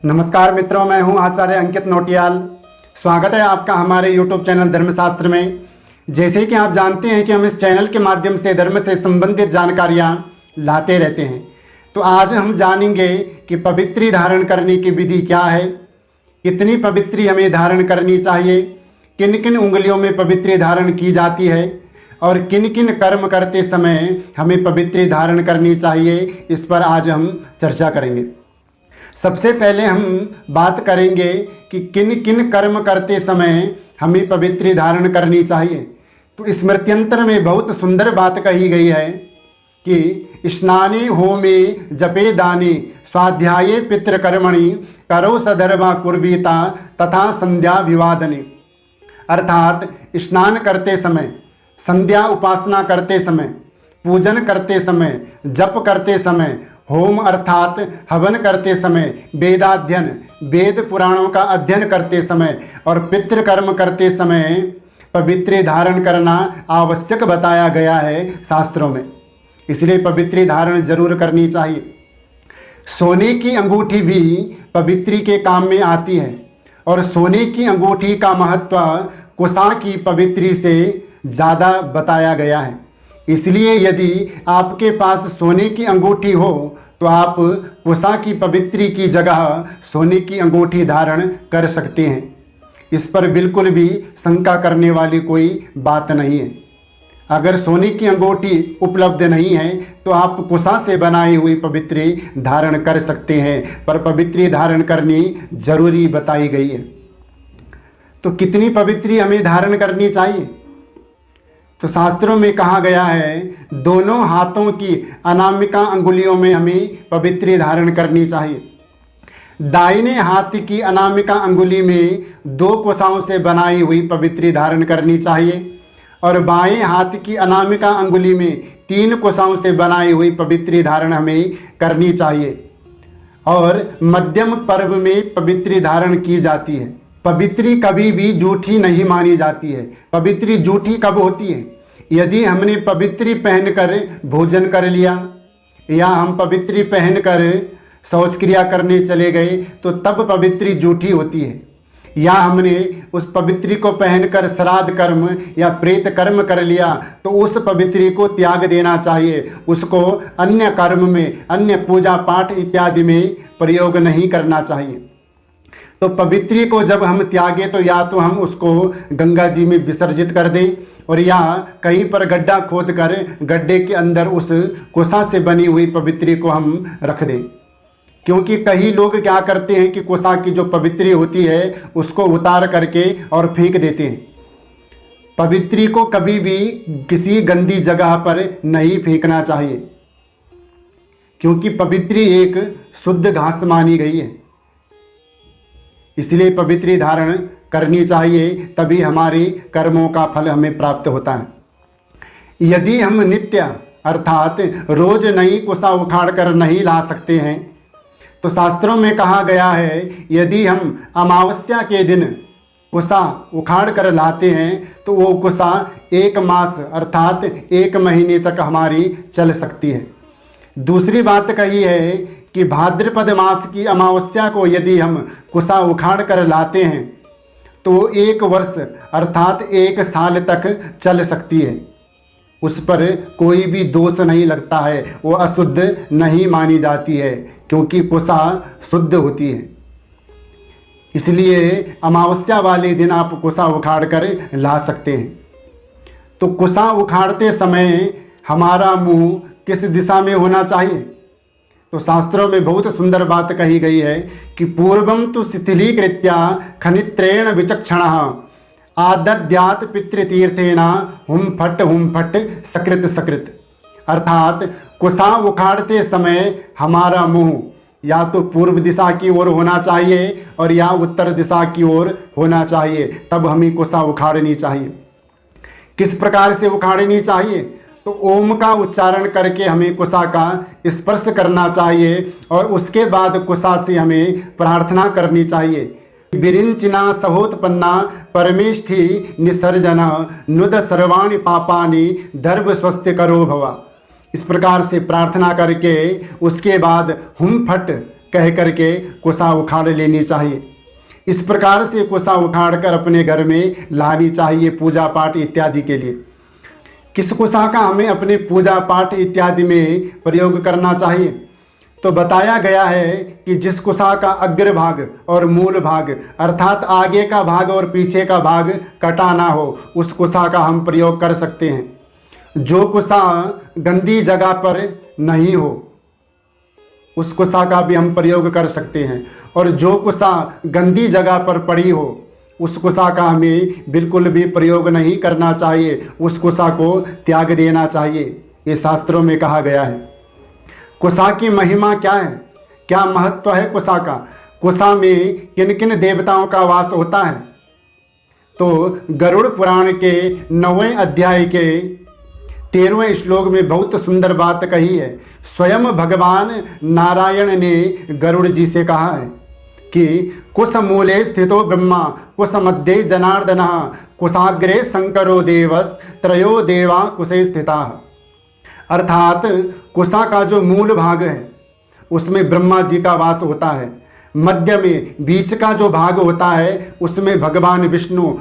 नमस्कार मित्रों, मैं हूं आचार्य अंकित नोटियाल। स्वागत है आपका हमारे YouTube चैनल धर्मशास्त्र में। जैसे कि आप जानते हैं कि हम इस चैनल के माध्यम से धर्म से संबंधित जानकारियां लाते रहते हैं, तो आज हम जानेंगे कि पवित्री धारण करने की विधि क्या है, कितनी पवित्री हमें धारण करनी चाहिए, किन किन उंगलियों में पवित्री धारण की जाती है और किन किन कर्म करते समय हमें पवित्री धारण करनी चाहिए। इस पर आज हम चर्चा करेंगे। सबसे पहले हम बात करेंगे कि किन किन कर्म करते समय हमें पवित्री धारण करनी चाहिए। तो स्मृत्यंतर में बहुत सुंदर बात कही गई है कि स्नाने होमे जपे दाने स्वाध्याये पितृकर्मणि करो सधर्मा कुर्वीता तथा संध्या विवादने। अर्थात स्नान करते समय, संध्या उपासना करते समय, पूजन करते समय, जप करते समय, होम अर्थात हवन करते समय, वेदाध्ययन वेद पुराणों का अध्ययन करते समय और पितृकर्म करते समय पवित्री धारण करना आवश्यक बताया गया है शास्त्रों में। इसलिए पवित्री धारण जरूर करनी चाहिए। सोने की अंगूठी भी पवित्री के काम में आती है और सोने की अंगूठी का महत्व कुशा की पवित्री से ज़्यादा बताया गया है। इसलिए यदि आपके पास सोने की अंगूठी हो तो आप कुशा की पवित्री की जगह सोने की अंगूठी धारण कर सकते हैं। इस पर बिल्कुल भी शंका करने वाली कोई बात नहीं है। अगर सोने की अंगूठी उपलब्ध नहीं है तो आप कुशा से बनाई हुई पवित्री धारण कर सकते हैं, पर पवित्री धारण करनी जरूरी बताई गई है। तो कितनी पवित्री हमें धारण करनी चाहिए? तो शास्त्रों में कहा गया है दोनों हाथों की अनामिका अंगुलियों में हमें पवित्री धारण करनी चाहिए। दाहिने हाथ की अनामिका अंगुली में 2 कुशाओं से बनाई हुई पवित्री धारण करनी चाहिए और बाएं हाथ की अनामिका अंगुली में 3 कुशाओं से बनाई हुई पवित्री धारण हमें करनी चाहिए। और मध्यम पर्व में पवित्री धारण की जाती है। पवित्री कभी भी जूठी नहीं मानी जाती है। पवित्री जूठी कब होती है? यदि हमने पवित्री पहनकर भोजन कर लिया या हम पवित्री पहनकर शौच क्रिया करने चले गए तो तब पवित्री जूठी होती है। या हमने उस पवित्री को पहनकर श्राद्ध कर्म या प्रेत कर्म कर लिया तो उस पवित्री को त्याग देना चाहिए। उसको अन्य कर्म में, अन्य पूजा पाठ इत्यादि में प्रयोग नहीं करना चाहिए। तो पवित्री को जब हम त्यागे तो या तो हम उसको गंगा जी में विसर्जित कर दें और या कहीं पर गड्ढा खोद कर गड्ढे के अंदर उस कुशा से बनी हुई पवित्री को हम रख दें। क्योंकि कई लोग क्या करते हैं कि कुशा की जो पवित्री होती है उसको उतार करके और फेंक देते हैं। पवित्री को कभी भी किसी गंदी जगह पर नहीं फेंकना चाहिए, क्योंकि पवित्री एक शुद्ध घास मानी गई है। इसलिए पवित्री धारण करनी चाहिए, तभी हमारी कर्मों का फल हमें प्राप्त होता है। यदि हम नित्य अर्थात रोज नई कुशा उखाड़ कर नहीं ला सकते हैं तो शास्त्रों में कहा गया है यदि हम अमावस्या के दिन कुशा उखाड़ कर लाते हैं तो वो कुशा 1 मास अर्थात 1 महीने तक हमारी चल सकती है। दूसरी बात कही है कि भाद्रपद मास की अमावस्या को यदि हम कुशा उखाड़ कर लाते हैं तो 1 वर्ष अर्थात 1 साल तक चल सकती है। उस पर कोई भी दोष नहीं लगता है, वो अशुद्ध नहीं मानी जाती है, क्योंकि कुशा शुद्ध होती है। इसलिए अमावस्या वाले दिन आप कुशा उखाड़ कर ला सकते हैं। तो कुशा उखाड़ते समय हमारा मुंह किस दिशा में होना चाहिए? तो शास्त्रों में बहुत सुंदर बात कही गई है कि पूर्वम तो शिथिलीकृत्या खनित्रेण विचक्षणः आदद्यात पितृतीर्थेना हुम फट सकृत सकृत। अर्थात कुशा उखाड़ते समय हमारा मुंह या तो पूर्व दिशा की ओर होना चाहिए और या उत्तर दिशा की ओर होना चाहिए, तब हमें कुशा उखाड़नी चाहिए। किस प्रकार से उखाड़नी चाहिए? तो ओम का उच्चारण करके हमें कुशा का स्पर्श करना चाहिए और उसके बाद कुशा से हमें प्रार्थना करनी चाहिए। विरिंचिना सहोत्पन्ना परमेष्ठी निसर्जना नुद सर्वाणि पापानि धर्म स्वस्थ करो भवा। इस प्रकार से प्रार्थना करके उसके बाद हुम फट कह करके कुसा उखाड़ लेनी चाहिए। इस प्रकार से कुसा उखाड़ कर अपने घर में लानी चाहिए पूजा पाठ इत्यादि के लिए। किस कुसा का हमें अपने पूजा पाठ इत्यादि में प्रयोग करना चाहिए? तो बताया गया है कि जिस कुसा का अग्रभाग और मूल भाग अर्थात आगे का भाग और पीछे का भाग कटा ना हो, उस कुसा का हम प्रयोग कर सकते हैं। जो कुसा गंदी जगह पर नहीं हो, उस कुसा का भी हम प्रयोग कर सकते हैं। और जो कुसा गंदी जगह पर पड़ी हो, उस कुसा का हमें बिल्कुल भी प्रयोग नहीं करना चाहिए, उस कुसा को त्याग देना चाहिए। ये शास्त्रों में कहा गया है। कुसा की महिमा क्या है, क्या महत्व है कुसा का? कुसा में किन किन देवताओं का वास होता है? तो गरुड़ पुराण के 9वें अध्याय के 13वें श्लोक में बहुत सुंदर बात कही है। स्वयं भगवान नारायण ने गरुड़ जी से कहा है कि कुश मूले स्थितो ब्रह्मा, कुश मध्ये जनार्दन, कुशाग्रे शंकरो देवस, त्रयो देवा कुशे स्थिता। अर्थात कुसा का जो मूल भाग है उसमें ब्रह्मा जी का वास होता है, मध्य में बीच का जो भाग होता है उसमें भगवान विष्णु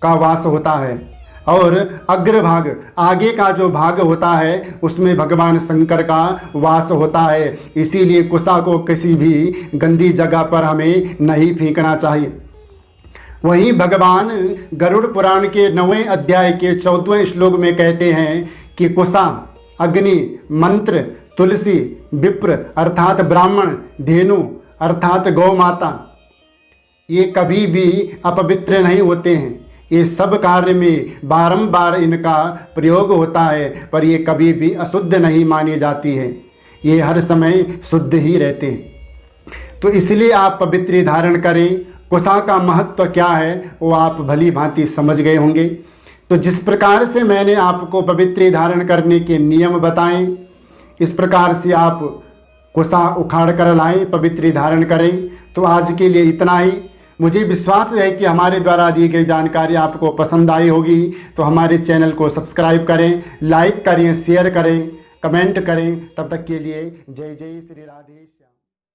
का वास होता है, और अग्रभाग आगे का जो भाग होता है उसमें भगवान शंकर का वास होता है। इसीलिए कुसा को किसी भी गंदी जगह पर हमें नहीं फेंकना चाहिए। वहीं भगवान गरुड़ पुराण के 9वें अध्याय के 14वें श्लोक में कहते हैं कि कुसा, अग्नि, मंत्र, तुलसी, विप्र अर्थात ब्राह्मण, धेनु अर्थात गौ माता, ये कभी भी अपवित्र नहीं होते हैं। ये सब कार्य में बारंबार इनका प्रयोग होता है, पर ये कभी भी अशुद्ध नहीं मानी जाती है, ये हर समय शुद्ध ही रहते हैं। तो इसलिए आप पवित्र धारण करें। कुसा का महत्व क्या है वो आप भली भांति समझ गए होंगे। तो जिस प्रकार से मैंने आपको पवित्र धारण करने के नियम बताएं, इस प्रकार से आप कुसा उखाड़ कर लाएं, पवित्र धारण करें। तो आज के लिए इतना ही। मुझे विश्वास है कि हमारे द्वारा दी गई जानकारी आपको पसंद आई होगी। तो हमारे चैनल को सब्सक्राइब करें, लाइक करें, शेयर करें, कमेंट करें। तब तक के लिए जय जय श्री राधे।